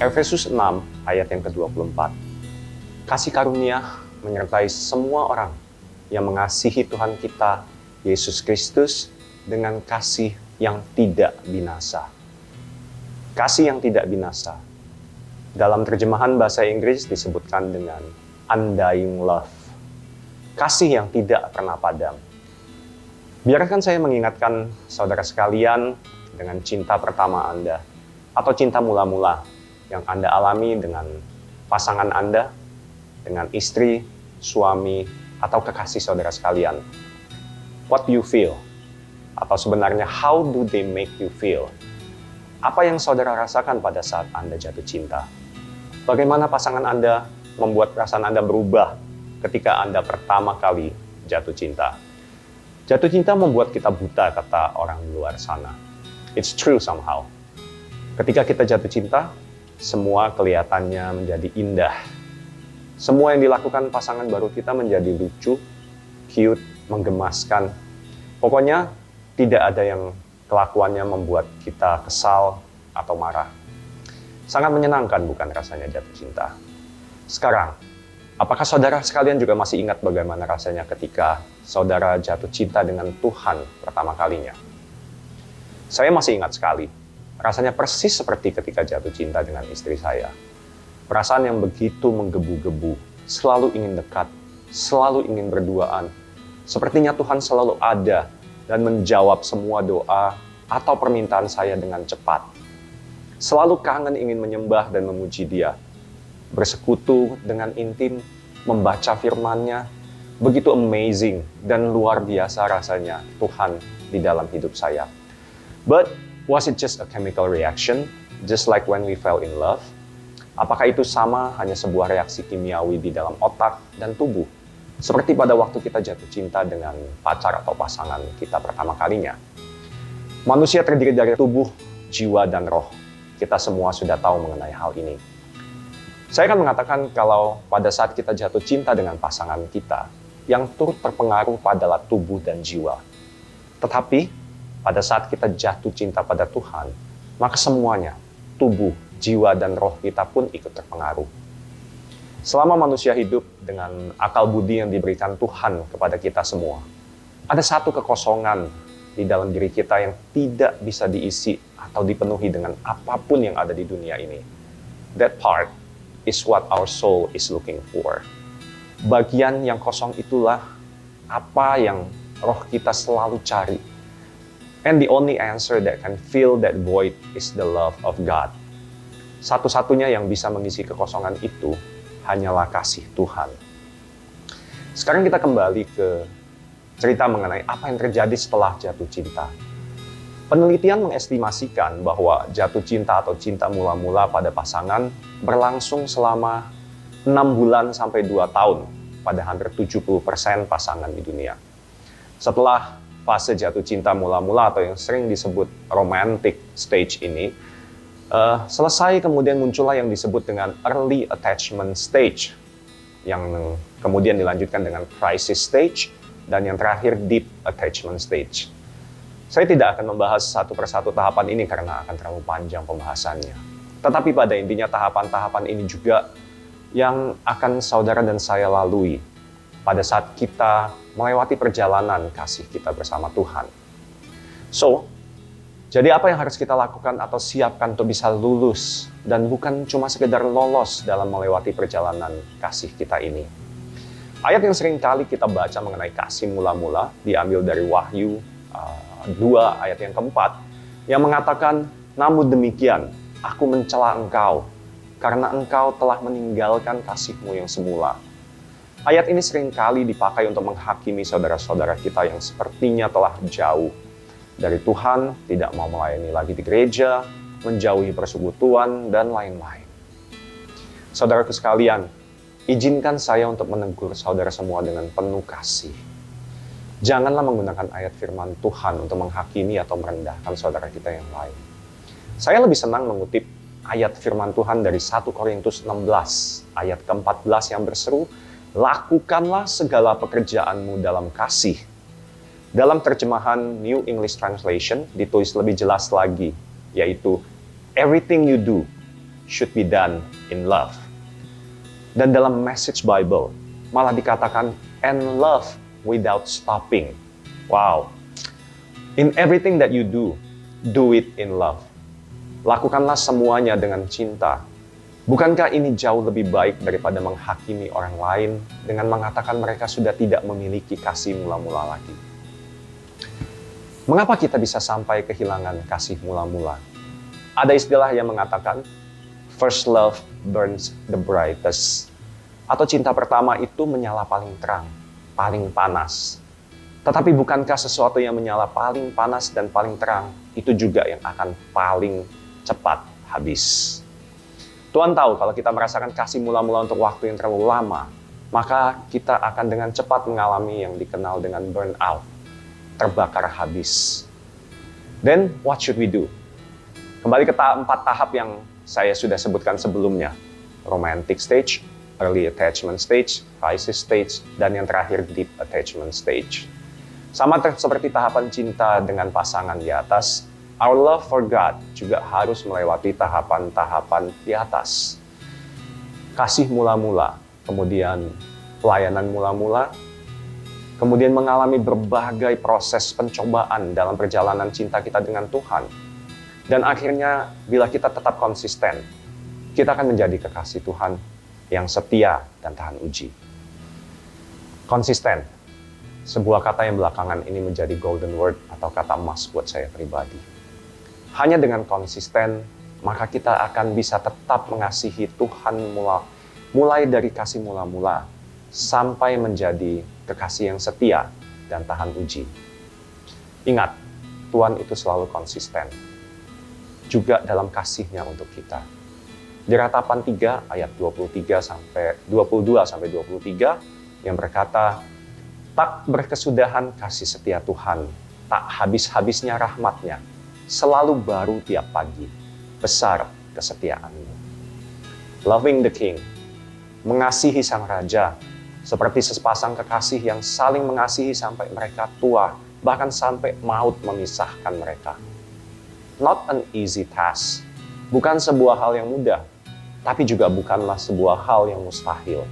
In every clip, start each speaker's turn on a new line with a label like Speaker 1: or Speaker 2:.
Speaker 1: Efesus 6 ayat yang ke-24. Kasih karunia menyertai semua orang yang mengasihi Tuhan kita, Yesus Kristus, dengan kasih yang tidak binasa. Kasih yang tidak binasa. Dalam terjemahan bahasa Inggris disebutkan dengan undying love. Kasih yang tidak pernah padam. Biarkan saya mengingatkan saudara sekalian dengan cinta pertama Anda, atau cinta mula-mula yang Anda alami dengan pasangan Anda, dengan istri, suami, atau kekasih saudara sekalian. What do you feel? Atau sebenarnya, how do they make you feel? Apa yang saudara rasakan pada saat Anda jatuh cinta? Bagaimana pasangan Anda membuat perasaan Anda berubah ketika Anda pertama kali jatuh cinta? Jatuh cinta membuat kita buta, kata orang di luar sana. It's true somehow. Ketika kita jatuh cinta, semua kelihatannya menjadi indah. Semua yang dilakukan pasangan baru kita menjadi lucu, cute, menggemaskan. Pokoknya tidak ada yang kelakuannya membuat kita kesal atau marah. Sangat menyenangkan bukan rasanya jatuh cinta. Sekarang, apakah saudara sekalian juga masih ingat bagaimana rasanya ketika saudara jatuh cinta dengan Tuhan pertama kalinya? Saya masih ingat sekali. Rasanya persis seperti ketika jatuh cinta dengan istri saya. Perasaan yang begitu menggebu-gebu, selalu ingin dekat, selalu ingin berduaan. Sepertinya Tuhan selalu ada dan menjawab semua doa atau permintaan saya dengan cepat. Selalu kangen ingin menyembah dan memuji Dia. Bersekutu dengan intim, membaca firman-Nya. Begitu amazing dan luar biasa rasanya Tuhan di dalam hidup saya. But was it just a chemical reaction, just like when we fell in love? Apakah itu sama hanya sebuah reaksi kimiawi di dalam otak dan tubuh? Seperti pada waktu kita jatuh cinta dengan pacar atau pasangan kita pertama kalinya. Manusia terdiri dari tubuh, jiwa, dan roh. Kita semua sudah tahu mengenai hal ini. Saya akan mengatakan kalau pada saat kita jatuh cinta dengan pasangan kita, yang turut terpengaruh adalah tubuh dan jiwa. Tetapi, pada saat kita jatuh cinta pada Tuhan, maka semuanya, tubuh, jiwa, dan roh kita pun ikut terpengaruh. Selama manusia hidup dengan akal budi yang diberikan Tuhan kepada kita semua, ada satu kekosongan di dalam diri kita yang tidak bisa diisi atau dipenuhi dengan apapun yang ada di dunia ini. That part is what our soul is looking for. Bagian yang kosong itulah apa yang roh kita selalu cari. And the only answer that can fill that void is the love of God. Satu-satunya yang bisa mengisi kekosongan itu hanyalah kasih Tuhan. Sekarang kita kembali ke cerita mengenai apa yang terjadi setelah jatuh cinta. Penelitian mengestimasikan bahwa jatuh cinta atau cinta mula-mula pada pasangan berlangsung selama 6 bulan sampai 2 tahun pada hampir 70% pasangan di dunia. Setelah fase jatuh cinta mula-mula atau yang sering disebut romantic stage ini selesai, kemudian muncullah yang disebut dengan early attachment stage, yang kemudian dilanjutkan dengan crisis stage, dan yang terakhir deep attachment stage. Saya tidak akan membahas satu persatu tahapan ini karena akan terlalu panjang pembahasannya. Tetapi pada intinya tahapan-tahapan ini juga yang akan saudara dan saya lalui pada saat kita melewati perjalanan kasih kita bersama Tuhan. So, jadi apa yang harus kita lakukan atau siapkan untuk bisa lulus dan bukan cuma sekedar lolos dalam melewati perjalanan kasih kita ini? Ayat yang sering kali kita baca mengenai kasih mula-mula diambil dari Wahyu 2 ayat yang keempat yang mengatakan, namun demikian, aku mencela engkau karena engkau telah meninggalkan kasihmu yang semula. Ayat ini seringkali dipakai untuk menghakimi saudara-saudara kita yang sepertinya telah jauh dari Tuhan, tidak mau melayani lagi di gereja, menjauhi persekutuan, dan lain-lain. Saudaraku sekalian, izinkan saya untuk menegur saudara semua dengan penuh kasih. Janganlah menggunakan ayat firman Tuhan untuk menghakimi atau merendahkan saudara kita yang lain. Saya lebih senang mengutip ayat firman Tuhan dari 1 Korintus 16, ayat ke-14 yang berseru, lakukanlah segala pekerjaanmu dalam kasih. Dalam terjemahan New English Translation ditulis lebih jelas lagi, yaitu everything you do should be done in love. Dan dalam Message Bible, malah dikatakan, and love without stopping. Wow. In everything that you do it in love. Lakukanlah semuanya dengan cinta. Bukankah ini jauh lebih baik daripada menghakimi orang lain dengan mengatakan mereka sudah tidak memiliki kasih mula-mula lagi? Mengapa kita bisa sampai kehilangan kasih mula-mula? Ada istilah yang mengatakan, first love burns the brightest. Atau cinta pertama itu menyala paling terang, paling panas. Tetapi bukankah sesuatu yang menyala paling panas dan paling terang, itu juga yang akan paling cepat habis? Tuhan tahu kalau kita merasakan kasih mula-mula untuk waktu yang terlalu lama, maka kita akan dengan cepat mengalami yang dikenal dengan burnout, terbakar habis. Then, what should we do? Kembali ke 4 tahap yang saya sudah sebutkan sebelumnya. Romantic stage, early attachment stage, crisis stage, dan yang terakhir deep attachment stage. Sama seperti tahapan cinta dengan pasangan di atas, our love for God juga harus melewati tahapan-tahapan di atas. Kasih mula-mula, kemudian pelayanan mula-mula, kemudian mengalami berbagai proses pencobaan dalam perjalanan cinta kita dengan Tuhan. Dan akhirnya, bila kita tetap konsisten, kita akan menjadi kekasih Tuhan yang setia dan tahan uji. Konsisten, sebuah kata yang belakangan ini menjadi golden word atau kata emas buat saya pribadi. Hanya dengan konsisten, maka kita akan bisa tetap mengasihi Tuhan mulai dari kasih mula-mula sampai menjadi kekasih yang setia dan tahan uji. Ingat, Tuhan itu selalu konsisten, juga dalam kasih-Nya untuk kita. Di Ratapan 3 ayat 22-23 yang berkata, tak berkesudahan kasih setia Tuhan, tak habis-habisnya rahmat-Nya, selalu baru tiap pagi, besar kesetiaan-Mu. Loving the King, mengasihi Sang Raja, seperti sepasang kekasih yang saling mengasihi sampai mereka tua, bahkan sampai maut memisahkan mereka. Not an easy task, bukan sebuah hal yang mudah, tapi juga bukanlah sebuah hal yang mustahil.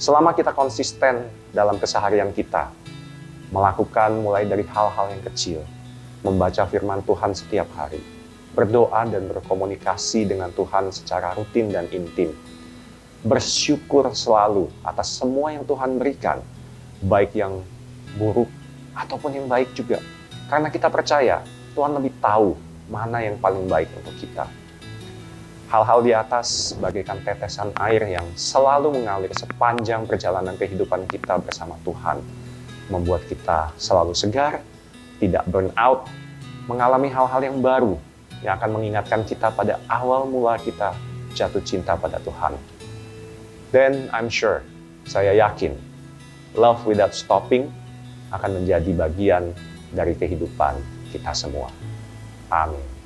Speaker 1: Selama kita konsisten dalam keseharian kita, melakukan mulai dari hal-hal yang kecil, membaca firman Tuhan setiap hari, berdoa dan berkomunikasi dengan Tuhan secara rutin dan intim, bersyukur selalu atas semua yang Tuhan berikan, baik yang buruk ataupun yang baik juga. Karena kita percaya Tuhan lebih tahu mana yang paling baik untuk kita. Hal-hal di atas bagaikan tetesan air yang selalu mengalir sepanjang perjalanan kehidupan kita bersama Tuhan, membuat kita selalu segar, tidak burn out, mengalami hal-hal yang baru yang akan mengingatkan kita pada awal mula kita jatuh cinta pada Tuhan. Then I'm sure, saya yakin, love without stopping akan menjadi bagian dari kehidupan kita semua. Amin.